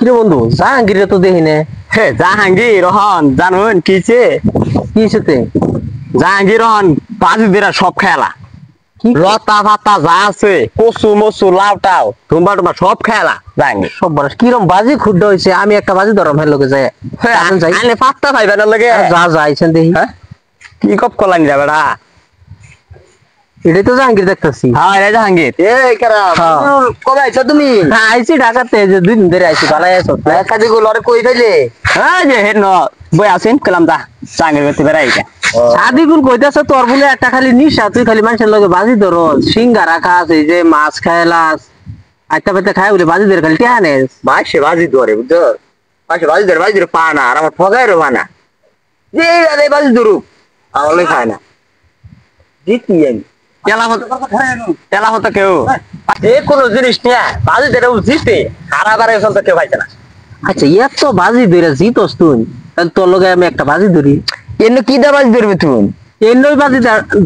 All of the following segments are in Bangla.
কিরে বন্ধু জাহাঙ্গীরে তো দেখি না। হে জাহাঙ্গীর রহন জানুন কিছে কি সাথে জাহাঙ্গীর রহন বাজুদেরা সব খেলা কি লতা পাতা যা আছে কচু মচু লাউ টাও টুম্বা টুম্বা সব খেলা জাহাঙ্গীর সব বড় কিরম বাজি খুড্ডা হইছে। আমি একটা বাজি ধরম হের লগে যায় যাই আনে পাত্তা পাইবে না লাগে যা যাইছেন দেখি। হ্যাঁ কি কপ কলানি রে বেড়া এটাই তো জাহাঙ্গীর দেখতেছি। হ্যাঁ রে জাহাঙ্গীর এই কারা হ্যাঁ। কবে আইছো তুমি হ্যাঁ আইছি ঢাকাতে, যে 2 দিন ধরে আইছি। ভালো আছো? কাজে গুলো আরে কই ফেলে হ্যাঁ যে হেন বই আছেন কলাম দা জাহাঙ্গীর করতে বেড়া এইটা সাদিকুল কইতাছে তোর বলে একটা খালি নিশা, তুই খালি মানুষের লগে বাজি ধর সিঙ্গারা খাস, এই যে মাছ খাইলাস আইতা পাইতা খাই বলে বাজি ধরে খালি টিয়ানেস। মাসে বাজি ধরে বুঝছো মাসে বাজি ধরে পা না আর আমার ঠগাইরও মানা যে আরে বাজি ধরু আমার লই খায় না জিতি আমি তেলা হতো কেউ যে কোনো জিনিস নিয়ে বাজি ধরে জিতে হারাবারে চলতে কেউ পাইছে না আচ্ছা এত বাজি ধরে জিতস তুই, তাহলে তোর লগে আমি একটা বাজি ধরি। এমনি কি দা বাজি ধরবে তুমি এন্নই বাজি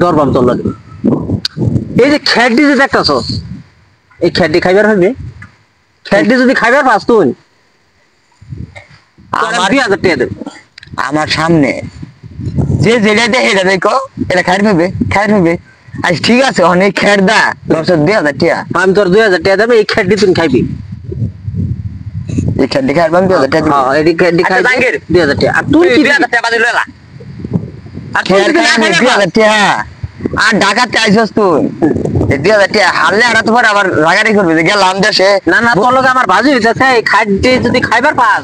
ধরবাম তোর লগে। এই যে খেডি যে দেখতাছস, এই খেডি খাইবার হইবে। খেডি যদি খাইবার পাস তুই আমার 2000 টাকা দেব। আমার সামনে যে যেটা দেখে এটা দেখো এটা খাই নেবে আচ্ছা ঠিক আছে অনেক খের দা দশ 2000 টাকা আমি তোর 2000 টাকা দেব, এই খেডি তুই খাইবি। এই খের দেখে আর 2000 টাকা হ্যাঁ এই খেডি আচ্ছা, খাইবি জাহাঙ্গীর। 2000 টাকা। আর তুই কি 2000 টাকা বাজি লইলা আর তুই খের যদি না খাই খাইবার পাস, 2000 টাকা আর ঢাকাতে আইছস তুই এই 2000 টাকা হারলে আর তোমার আবার রাগারি করবে যে গেলাম দেশে না না তোর লগে আমার বাজি হইতাছে। এই খাডি যদি খাইবার পাস,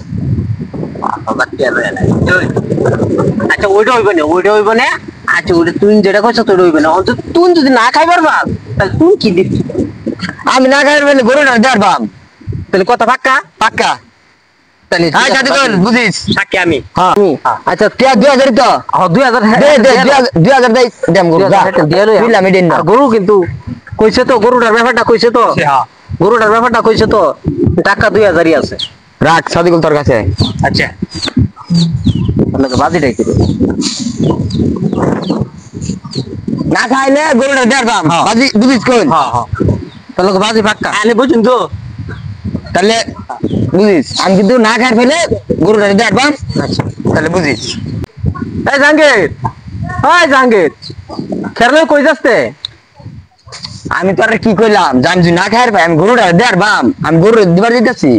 আচ্ছা ওইটা হইবে না, ওইটা হইবে না। আচ্ছা ওইটা তুই যেটা কইছ তোর হইবে না। অন্তত তুই যদি না খাইবার পাস তাহলে তুই কি দিবি? আমি না খাই বলে গরু না দেড়বাম তাহলে কথা পাক্কা। পাক্কা তাহলে হ্যাঁ জাতি বল বুঝিস সাক্ষী আমি। হ্যাঁ আচ্ছা টিয়া 2000 তো 2000 দে 2000 দেই দেম গরু যা দিলাম এদিন না গরু কিন্তু কইছে তো, গরুটার ব্যাপারটা কইছে তো, গরুটার ব্যাপারটা কইছে তো, টাকা 2000ই আছে। রাখ সাদিকুল তোর কাছে আচ্ছা আপনাকে বাজিটাই করে না খাইলে গরুটা দেড়বাম বাজি বুঝিস কোন তাহলে বাজি পাক্কা। আলে বুঝুন তো তাহলে বুঝিস আমি কিন্তু না খাই ফেলে গরুটা দেড়বাম আচ্ছা তাহলে বুঝিস এই জাহাঙ্গীর, ওই জাহাঙ্গীর খেরলে কই যাচ্ছে? আমি তো আর কি কইলাম জানি না খাই ভাই আমি গরুটা দেড়বাম আমি গরু দিবার দিতেছি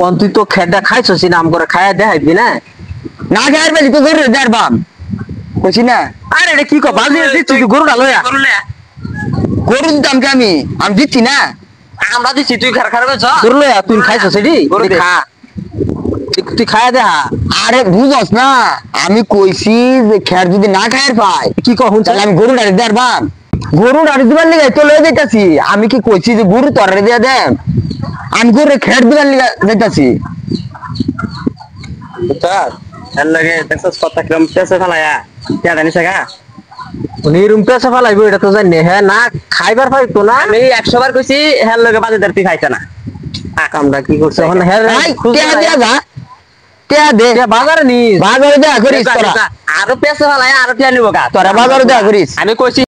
ওন তুই তো খেরটা খাইছস নাম করে খায়া দেখাইবি না। না খাই ফেলি তো গরু দেড়বাম কইছি না আরে এটা কি কো বাজি দিচ্ছিস তুই গরুটা লয়া? গরু দিতাম কি আমি দিচ্ছি না আমরা দিচ্ছি তুই খার খার কইছ গরু লয়া তুই খাইছস এডি গরু দে। খা তুই খায়া দেখা। আরে বুঝস না আমি কইছি যে খের যদি না খাই পাই কি কো হুন তাহলে আমি গরু ডাড়ি দেড়বাম গরু ডাড়ি দিবার লিগে তো লয়ে যাইতাছি আমি কি কইছি যে গরু তরে দিয়ে দেন আমি গরু খের দিবার লিগে যাইতাছি স্যার এর লাগে দেখছস কত কিরম পেছে ফেলায়া কে জানিস গা উনি রুম পেছে ফেলাইবো এটা তো জানি। হ্যাঁ না খাইবার পাইতো না। আমি 100 বার কইছি হের লগে বাজে ধরতি খাইছ না কামটা কি করছে এখন? হ্যাঁ এই কে দিয়া যা কে দে বাজারে নি বাজারে দেখা করিস তোরা আরো পেছে ফেলায়া আরো টিয়া নিব গা তোরা বাজারে দেখা করিস আমি কইছি